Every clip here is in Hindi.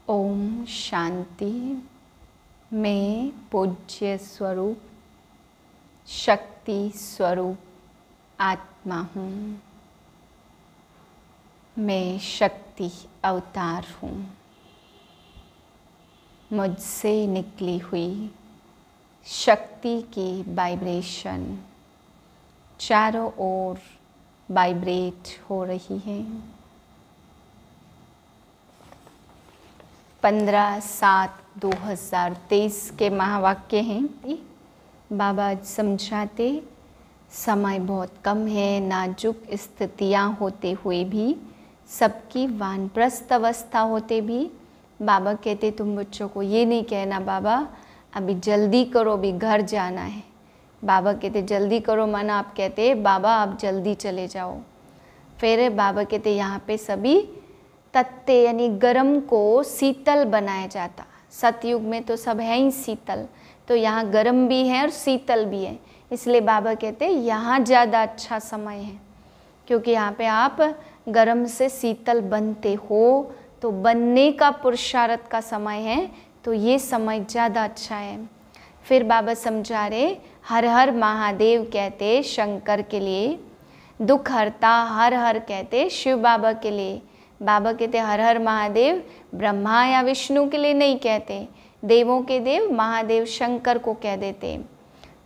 ओम शांति। मैं पूज्य स्वरूप शक्ति स्वरूप आत्मा हूँ। मैं शक्ति अवतार हूँ। मुझसे निकली हुई शक्ति की वाइब्रेशन चारों ओर वाइब्रेट हो रही है। 15/7/2023 के महावाक्य हैं। बाबा समझाते समय बहुत कम है, नाजुक स्थितियाँ होते हुए भी, सबकी वानप्रस्थ अवस्था होते भी बाबा कहते तुम बच्चों को ये नहीं कहना बाबा अभी जल्दी करो, अभी घर जाना है। बाबा कहते जल्दी करो, माना आप कहते बाबा आप जल्दी चले जाओ। फिर बाबा कहते यहाँ पे सभी तत्ते यानी गर्म को शीतल बनाया जाता। सतयुग में तो सब है ही शीतल, तो यहाँ गर्म भी है और शीतल भी है। इसलिए बाबा कहते यहाँ ज़्यादा अच्छा समय है, क्योंकि यहाँ पे आप गर्म से शीतल बनते हो, तो बनने का पुरुषार्थ का समय है, तो ये समय ज़्यादा अच्छा है। फिर बाबा समझा रहे हर हर महादेव कहते शंकर के लिए, दुख हरता हर हर कहते शिव बाबा के लिए। बाबा कहते हर हर महादेव ब्रह्मा या विष्णु के लिए नहीं कहते, देवों के देव महादेव शंकर को कह देते।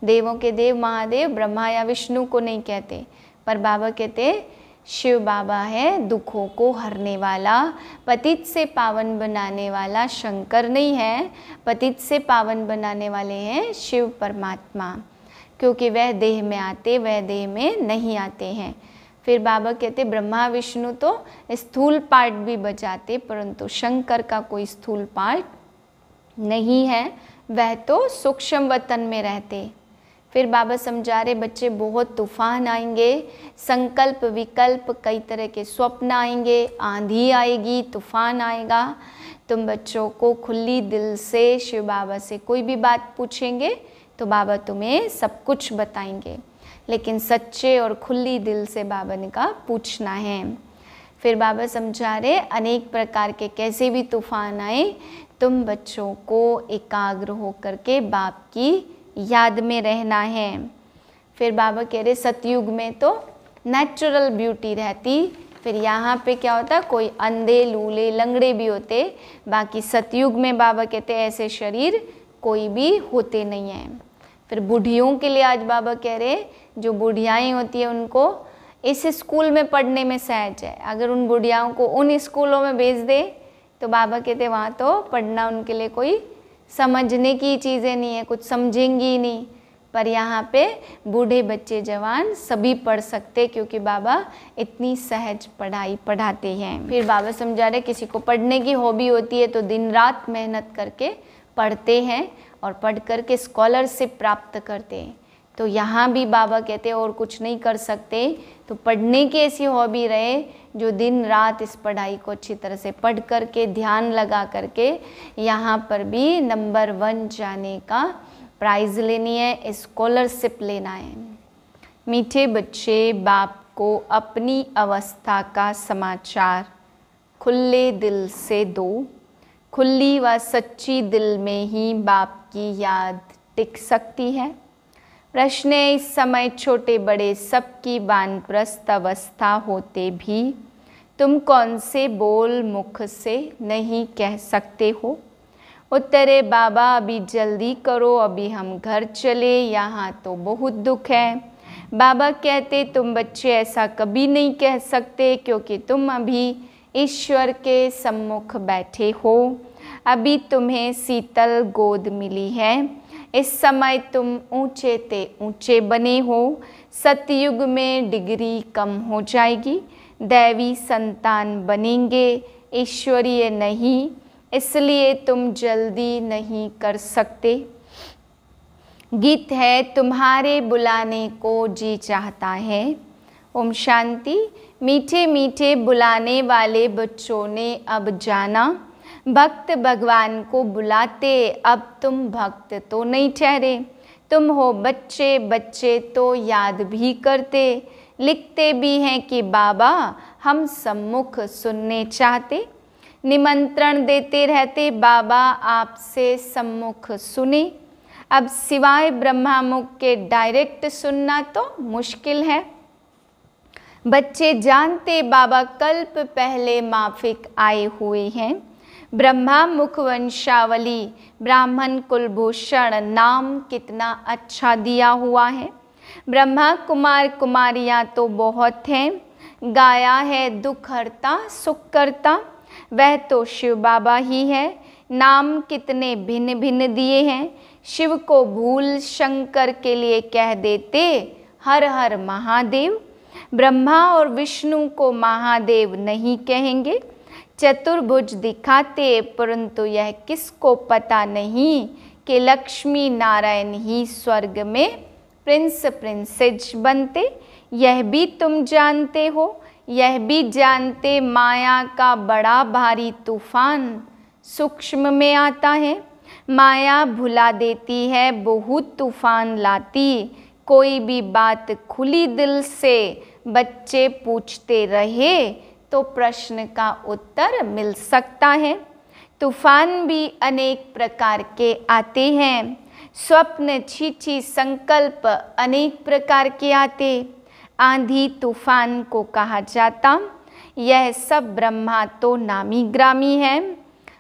देवों के देव महादेव ब्रह्मा या विष्णु को नहीं कहते, पर बाबा कहते शिव बाबा है दुखों को हरने वाला, पतित से पावन बनाने वाला। शंकर नहीं है, पतित से पावन बनाने वाले हैं शिव परमात्मा, क्योंकि वह देह में आते, वह देह में नहीं आते हैं। फिर बाबा कहते ब्रह्मा विष्णु तो स्थूल पार्ट भी बजाते, परंतु शंकर का कोई स्थूल पार्ट नहीं है, वह तो सूक्ष्म वतन में रहते। फिर बाबा समझा रहे बच्चे बहुत तूफान आएंगे, संकल्प विकल्प कई तरह के स्वप्न आएंगे, आंधी आएगी, तूफान आएगा। तुम बच्चों को खुली दिल से शिव बाबा से कोई भी बात पूछेंगे तो बाबा तुम्हें सब कुछ बताएंगे, लेकिन सच्चे और खुली दिल से बाबा ने कहा पूछना है। फिर बाबा समझा रहे अनेक प्रकार के कैसे भी तूफान आए, तुम बच्चों को एकाग्र होकर के बाप की याद में रहना है। फिर बाबा कह रहे सतयुग में तो नेचुरल ब्यूटी रहती, फिर यहाँ पे क्या होता कोई अंधे लूले लंगड़े भी होते, बाकी सतयुग में बाबा कहते ऐसे शरीर कोई भी होते नहीं हैं। फिर बूढ़ियों के लिए आज बाबा कह रहे जो बुढ़ियाएँ होती है उनको इस स्कूल में पढ़ने में सहज है, अगर उन बुढ़ियाओं को उन स्कूलों में भेज दे तो बाबा कहते वहाँ तो पढ़ना उनके लिए कोई समझने की चीज़ें नहीं है, कुछ समझेंगी ही नहीं। पर यहाँ पे बूढ़े बच्चे जवान सभी पढ़ सकते, क्योंकि बाबा इतनी सहज पढ़ाई पढ़ाते हैं। फिर बाबा समझा रहे किसी को पढ़ने की हॉबी होती है तो दिन रात मेहनत करके पढ़ते हैं और पढ़ करके स्कॉलरशिप प्राप्त करते हैं। तो यहाँ भी बाबा कहते और कुछ नहीं कर सकते, तो पढ़ने की ऐसी हॉबी रहे जो दिन रात इस पढ़ाई को अच्छी तरह से पढ़ करके ध्यान लगा करके यहाँ पर भी नंबर 1 जाने का प्राइज़ लेनी है, स्कॉलरशिप लेना है। मीठे बच्चे बाप को अपनी अवस्था का समाचार खुले दिल से दो। खुली व सच्ची दिल में ही बाप की याद टिक सकती है। प्रश्न है इस समय छोटे बड़े सबकी वानप्रस्थ अवस्था होते भी तुम कौन से बोल मुख से नहीं कह सकते हो। उत्तरे बाबा अभी जल्दी करो, अभी हम घर चले, यहाँ तो बहुत दुख है। बाबा कहते तुम बच्चे ऐसा कभी नहीं कह सकते, क्योंकि तुम अभी ईश्वर के सम्मुख बैठे हो, अभी तुम्हें शीतल गोद मिली है। इस समय तुम ऊंचे ते ऊंचे बने हो, सतयुग में डिग्री कम हो जाएगी, दैवी संतान बनेंगे, ईश्वरीय नहीं, इसलिए तुम जल्दी नहीं कर सकते। गीत है तुम्हारे बुलाने को जी चाहता है। ओम शांति। मीठे मीठे बुलाने वाले बच्चों ने अब जाना, भक्त भगवान को बुलाते, अब तुम भक्त तो नहीं ठहरे। तुम हो बच्चे, बच्चे तो याद भी करते, लिखते भी हैं कि बाबा हम सम्मुख सुनने चाहते। निमंत्रण देते रहते, बाबा आपसे सम्मुख सुने। अब सिवाय ब्रह्मा मुख के डायरेक्ट सुनना तो मुश्किल है। बच्चे जानते बाबा कल्प पहले माफिक आए हुए हैं। ब्रह्मा मुख वंशावली, ब्राह्मण कुलभूषण नाम कितना अच्छा दिया हुआ है। ब्रह्मा कुमार कुमारियाँ तो बहुत हैं, गाया है दुख हरता सुख करता, वह तो शिव बाबा ही है। नाम कितने भिन्न भिन्न दिए हैं। शिव को भूल शंकर के लिए कह देते हर हर महादेव। ब्रह्मा और विष्णु को महादेव नहीं कहेंगे। चतुर्भुज दिखाते, परंतु यह किसको पता नहीं कि लक्ष्मी नारायण ही स्वर्ग में प्रिंस प्रिंसेस बनते। यह भी तुम जानते हो, यह भी जानते माया का बड़ा भारी तूफान सूक्ष्म में आता है। माया भुला देती है, बहुत तूफान लाती। कोई भी बात खुली दिल से बच्चे पूछते रहे तो प्रश्न का उत्तर मिल सकता है। तूफान भी अनेक प्रकार के आते हैं। स्वप्न छीछी संकल्प अनेक प्रकार के आते। आंधी तूफान को कहा जाता। यह सब ब्रह्मा तो नामी ग्रामी है,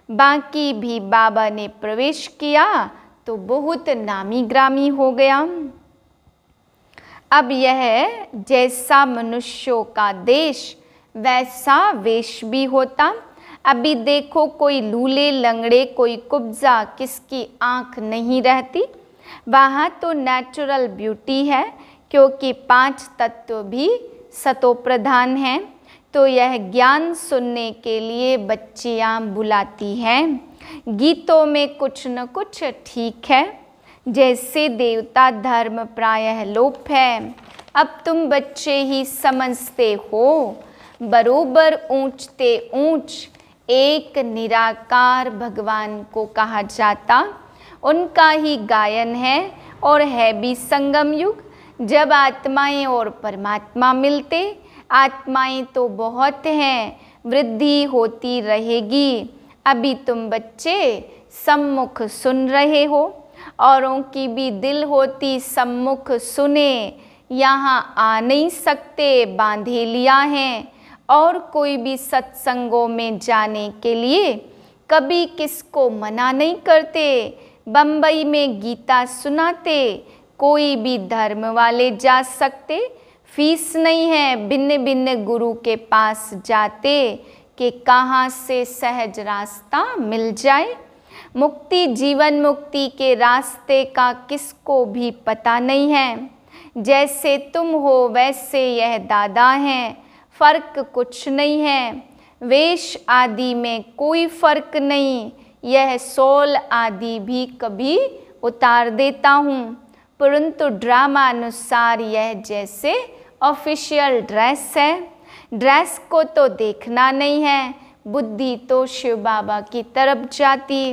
बाकी भी बाबा ने प्रवेश किया तो बहुत नामी ग्रामी हो गया। अब यह जैसा मनुष्यों का देश वैसा वेश भी होता। अभी देखो कोई लूले लंगड़े, कोई कुब्जा, किसकी आँख नहीं रहती। वहाँ तो नेचुरल ब्यूटी है, क्योंकि 5 तत्व भी सतो प्रधान हैं। तो यह ज्ञान सुनने के लिए बच्चियाँ बुलाती हैं। गीतों में कुछ न कुछ ठीक है, जैसे देवता धर्म प्रायः लोप है। अब तुम बच्चे ही समझते हो। बरोबर ऊंचते ऊंच एक निराकार भगवान को कहा जाता। उनका ही गायन है और है भी संगम युग, जब आत्माएं और परमात्मा मिलते। आत्माएं तो बहुत हैं, वृद्धि होती रहेगी। अभी तुम बच्चे सम्मुख सुन रहे हो, औरों की भी दिल होती सम्मुख सुने। यहाँ आ नहीं सकते, बांधे लिया है। और कोई भी सत्संगों में जाने के लिए कभी किसको मना नहीं करते। बम्बई में गीता सुनाते, कोई भी धर्म वाले जा सकते। फीस नहीं है, भिन्न भिन्न गुरु के पास जाते कि कहाँ से सहज रास्ता मिल जाए। मुक्ति, जीवन मुक्ति के रास्ते का किसको भी पता नहीं है। जैसे तुम हो वैसे यह दादा हैं, फर्क कुछ नहीं है। वेश आदि में कोई फर्क नहीं। यह सोल आदि भी कभी उतार देता हूँ, परंतु ड्रामा अनुसार यह जैसे ऑफिशियल ड्रेस है। ड्रेस को तो देखना नहीं है, बुद्धि तो शिव बाबा की तरफ जाती।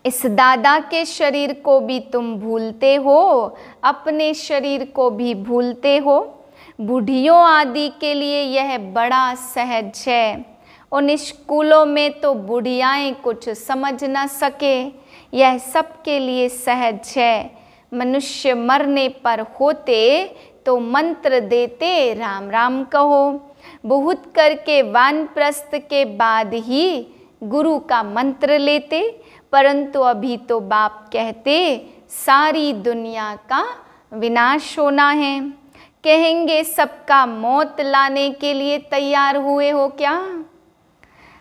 इस दादा के शरीर को भी तुम भूलते हो, अपने शरीर को भी भूलते हो। बूढ़ियों आदि के लिए यह बड़ा सहज है। उन स्कूलों में तो बुढ़ियाएँ कुछ समझ न सके, यह सबके लिए सहज है। मनुष्य मरने पर होते तो मंत्र देते राम राम कहो। बहुत करके वानप्रस्थ के बाद ही गुरु का मंत्र लेते, परंतु अभी तो बाप कहते सारी दुनिया का विनाश होना है। कहेंगे सबका मौत लाने के लिए तैयार हुए हो क्या?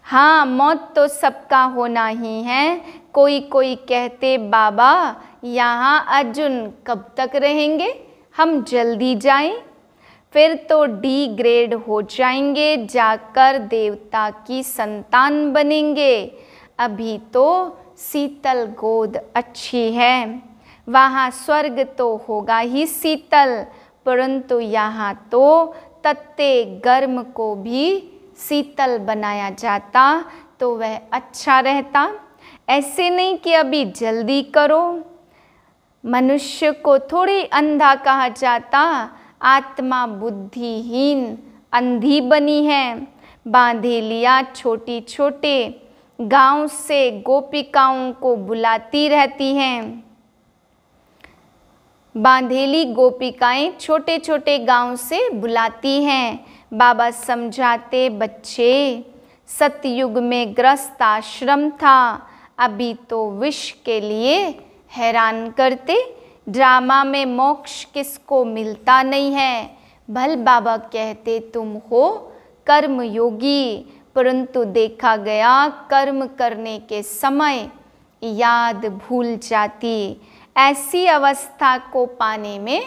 हाँ, मौत तो सबका होना ही है। कोई कोई कहते बाबा यहाँ अर्जुन कब तक रहेंगे, हम जल्दी जाएं, फिर तो डिग्रेड हो जाएंगे, जाकर देवता की संतान बनेंगे। अभी तो शीतल गोद अच्छी है, वहाँ स्वर्ग तो होगा ही शीतल, परंतु यहाँ तो तत्ते गर्म को भी शीतल बनाया जाता तो वह अच्छा रहता। ऐसे नहीं कि अभी जल्दी करो। मनुष्य को थोड़ी अंधा कहा जाता, आत्मा बुद्धिहीन अंधी बनी है। बांधेलियाँ छोटी छोटे गांव से गोपिकाओं को बुलाती रहती हैं। बांधेली गोपिकाएं छोटे छोटे गांव से बुलाती हैं। बाबा समझाते, बच्चे, सतयुग में ग्रस्त आश्रम था, अभी तो विष के लिए हैरान करते। ड्रामा में मोक्ष किसको मिलता नहीं है। भल बाबा कहते तुम हो कर्म योगी, परंतु देखा गया कर्म करने के समय याद भूल जाती। ऐसी अवस्था को पाने में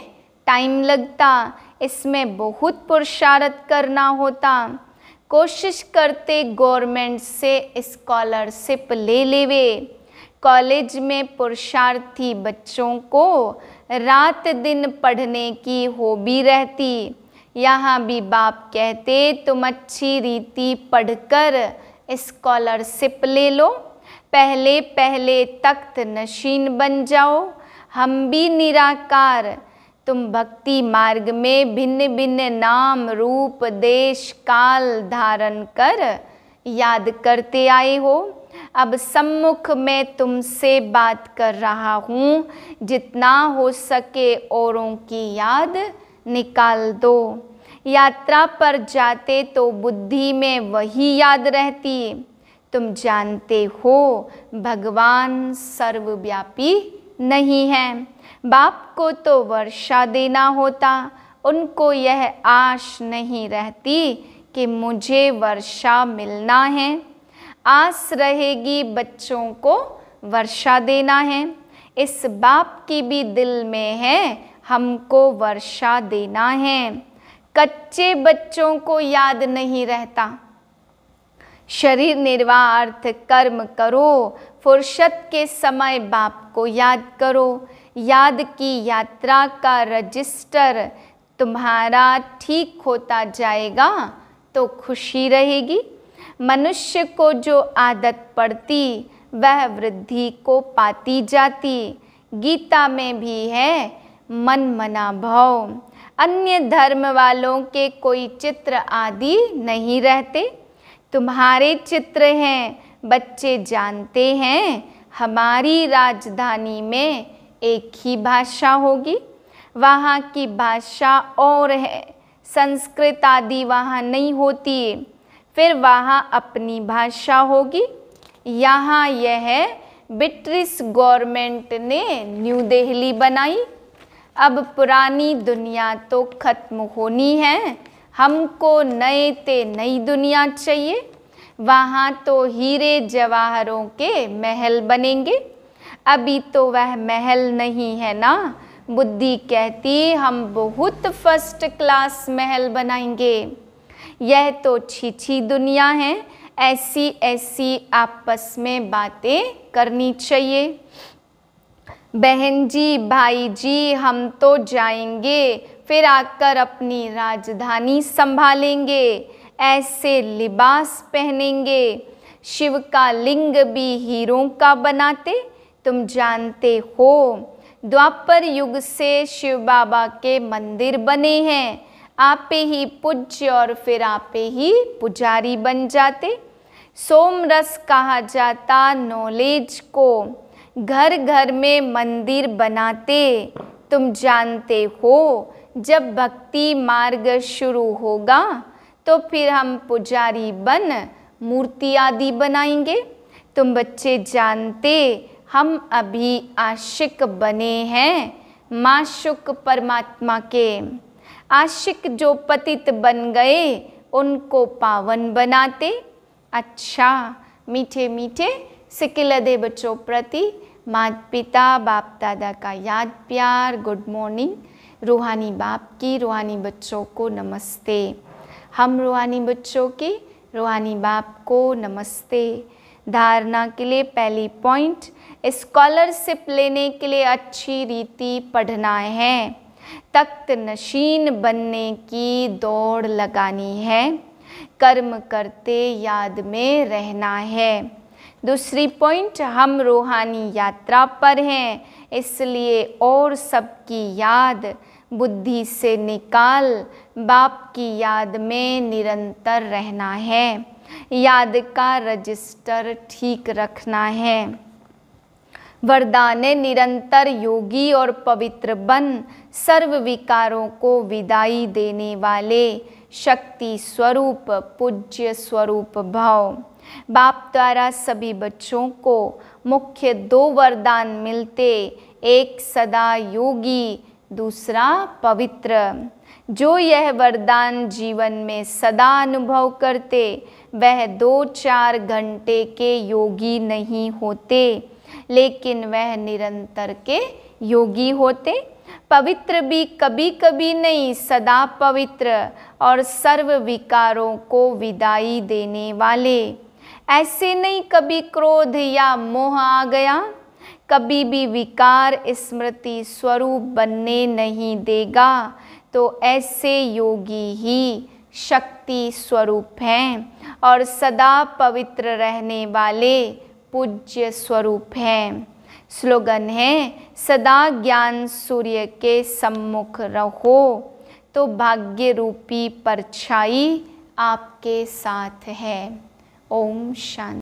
टाइम लगता, इसमें बहुत पुरुषार्थ करना होता। कोशिश करते गवर्नमेंट से स्कॉलरशिप ले लेवे। कॉलेज में पुरुषार्थी बच्चों को रात दिन पढ़ने की हॉबी रहती। यहाँ भी बाप कहते तुम अच्छी रीति पढ़कर स्कॉलरशिप ले लो, पहले पहले तख्त नशीन बन जाओ। हम भी निराकार, तुम भक्ति मार्ग में भिन्न भिन्न नाम रूप देश काल धारण कर याद करते आए हो। अब सम्मुख में तुमसे बात कर रहा हूँ, जितना हो सके औरों की याद निकाल दो। यात्रा पर जाते तो बुद्धि में वही याद रहती। तुम जानते हो भगवान सर्वव्यापी नहीं है। बाप को तो वर्षा देना होता, उनको यह आश नहीं रहती कि मुझे वर्षा मिलना है। आस रहेगी बच्चों को वर्षा देना है। इस बाप की भी दिल में है हमको वर्षा देना है। कच्चे बच्चों को याद नहीं रहता। शरीर निर्वाह अर्थ कर्म करो, फुर्सत के समय बाप को याद करो। याद की यात्रा का रजिस्टर तुम्हारा ठीक होता जाएगा तो खुशी रहेगी। मनुष्य को जो आदत पड़ती वह वृद्धि को पाती जाती। गीता में भी है मन मना भाव। अन्य धर्म वालों के कोई चित्र आदि नहीं रहते, तुम्हारे चित्र हैं। बच्चे जानते हैं हमारी राजधानी में एक ही भाषा होगी, वहाँ की भाषा और है, संस्कृत आदि वहाँ नहीं होती, फिर वहाँ अपनी भाषा होगी। यहाँ यह ब्रिटिश गवर्नमेंट ने न्यू दिल्ली बनाई। अब पुरानी दुनिया तो खत्म होनी है, हमको नए ते नई दुनिया चाहिए। वहाँ तो हीरे जवाहरों के महल बनेंगे, अभी तो वह महल नहीं है ना। बुद्धि कहती हम बहुत फर्स्ट क्लास महल बनाएंगे। यह तो छीछी दुनिया है, ऐसी ऐसी आपस में बातें करनी चाहिए। बहन जी भाई जी हम तो जाएंगे, फिर आकर अपनी राजधानी संभालेंगे, ऐसे लिबास पहनेंगे। शिव का लिंग भी हीरों का बनाते, तुम जानते हो। द्वापर युग से शिव बाबा के मंदिर बने हैं, आपे ही पूज्य और फिर आपे ही पुजारी बन जाते। सोमरस कहा जाता नॉलेज को, घर घर में मंदिर बनाते। तुम जानते हो जब भक्ति मार्ग शुरू होगा तो फिर हम पुजारी बन मूर्ति आदि बनाएंगे। तुम बच्चे जानते हम अभी आशिक बने हैं माशुक परमात्मा के। आशिक जो पतित बन गए उनको पावन बनाते। अच्छा मीठे मीठे सिकिलदे बच्चों प्रति माता पिता बाप दादा का याद प्यार, गुड मॉर्निंग। रूहानी बाप की रूहानी बच्चों को नमस्ते। हम रूहानी बच्चों की रूहानी बाप को नमस्ते। धारणा के लिए पहली पॉइंट, स्कॉलरशिप लेने के लिए अच्छी रीति पढ़ना है, तख्त नशीन बनने की दौड़ लगानी है, कर्म करते याद में रहना है। दूसरी पॉइंट, हम रूहानी यात्रा पर हैं, इसलिए और सबकी याद बुद्धि से निकाल बाप की याद में निरंतर रहना है, याद का रजिस्टर ठीक रखना है। वरदान है निरंतर योगी और पवित्र बन, सर्व विकारों को विदाई देने वाले शक्ति स्वरूप पूज्य स्वरूप भव। बाप द्वारा सभी बच्चों को मुख्य 2 वरदान मिलते, एक सदा योगी, दूसरा पवित्र। जो यह वरदान जीवन में सदा अनुभव करते, वह 2-4 घंटे के योगी नहीं होते, लेकिन वह निरंतर के योगी होते। पवित्र भी कभी कभी नहीं, सदा पवित्र और सर्व विकारों को विदाई देने वाले। ऐसे नहीं कभी क्रोध या मोह आ गया, कभी भी विकार स्मृति स्वरूप बनने नहीं देगा, तो ऐसे योगी ही शक्ति स्वरूप हैं और सदा पवित्र रहने वाले पूज्य स्वरूप हैं। स्लोगन है, सदा ज्ञान सूर्य के सम्मुख रहो, तो भाग्य रूपी परछाई आपके साथ है। ओम शांति।